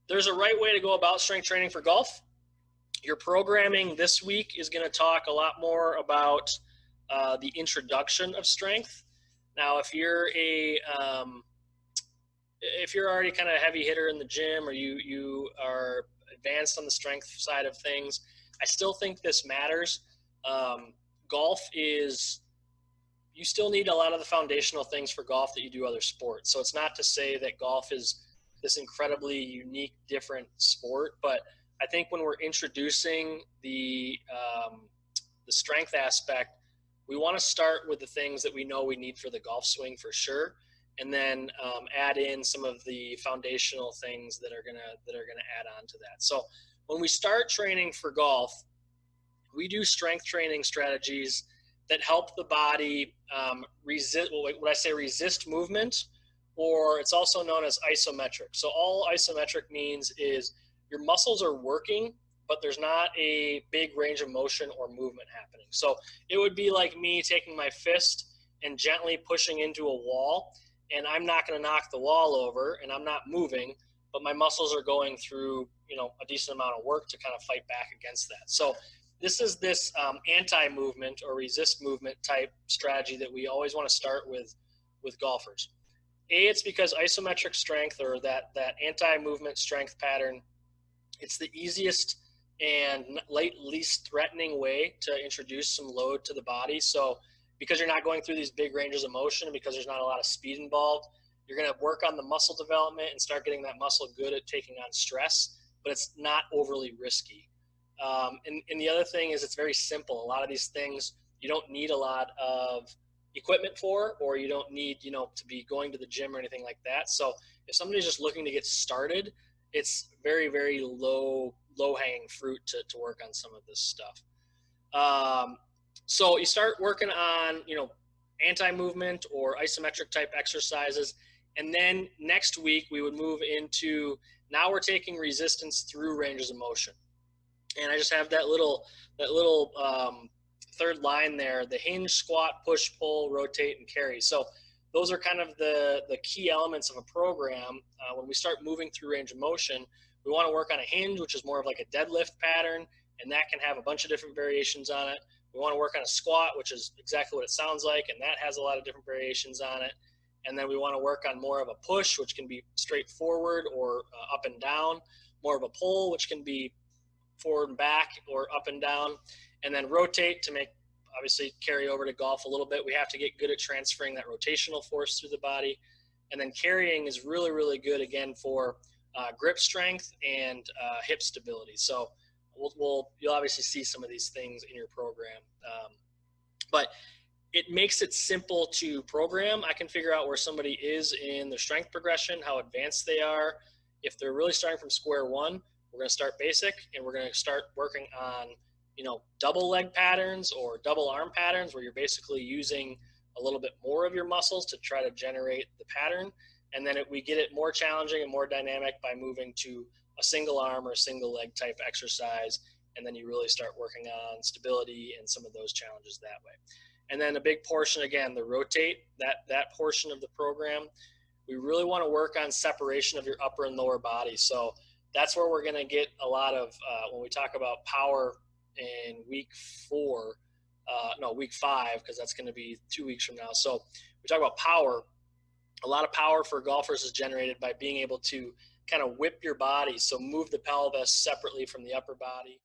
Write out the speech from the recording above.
There's a right way to go about strength training for golf. Your programming this week is going to talk a lot more about the introduction of strength. Now, if you're already kind of a heavy hitter in the gym, or you are advanced on the strength side of things, I still think this matters. Golf is You still need a lot of the foundational things for golf that you do other sports. So it's not to say that golf is this incredibly unique, different sport, but I think when we're introducing the strength aspect, we want to start with the things that we know we need for the golf swing for sure, and then add in some of the foundational things that are gonna add on to that. So when we start training for golf, we do strength training strategies that help the body resist. Well, what I say, resist movement, or it's also known as isometric. So all isometric means is your muscles are working, but there's not a big range of motion or movement happening. So it would be like me taking my fist and gently pushing into a wall, and I'm not going to knock the wall over, and I'm not moving, but my muscles are going through, a decent amount of work to kind of fight back against that. So this anti-movement or resist movement type strategy that we always want to start with golfers. It's because isometric strength, or that anti-movement strength pattern, it's the easiest and least threatening way to introduce some load to the body. So because you're not going through these big ranges of motion, and because there's not a lot of speed involved, you're going to work on the muscle development and start getting that muscle good at taking on stress, but it's not overly risky. And the other thing is, it's very simple. A lot of these things you don't need a lot of equipment for, or you don't need, to be going to the gym or anything like that. So if somebody's just looking to get started, it's very, very low hanging fruit to work on some of this stuff. So you start working on, anti-movement or isometric type exercises. And then next week we would move into, now we're taking resistance through ranges of motion. And I just have that little third line there: the hinge, squat, push, pull, rotate, and carry. So those are kind of the key elements of a program. When we start moving through range of motion, we want to work on a hinge, which is more of like a deadlift pattern, and that can have a bunch of different variations on it. We want to work on a squat, which is exactly what it sounds like, and that has a lot of different variations on it. And then we want to work on more of a push, which can be straight forward or up and down, more of a pull, which can be forward and back or up and down, and then rotate to make, obviously, carry over to golf a little bit. We have to get good at transferring that rotational force through the body. And then carrying is really, really good, again, for grip strength and hip stability. So you'll obviously see some of these things in your program. But it makes it simple to program. I can figure out where somebody is in their strength progression, how advanced they are. If they're really starting from square one, we're going to start basic, and we're going to start working on, double leg patterns or double arm patterns, where you're basically using a little bit more of your muscles to try to generate the pattern. And then we get it more challenging and more dynamic by moving to a single arm or a single leg type exercise. And then you really start working on stability and some of those challenges that way. And then a big portion, again, the rotate, that portion of the program, we really want to work on separation of your upper and lower body. So that's where we're going to get a lot of, when we talk about power in week 5, because that's going to be 2 weeks from now. So we talk about power. A lot of power for golfers is generated by being able to kind of whip your body. So move the pelvis separately from the upper body.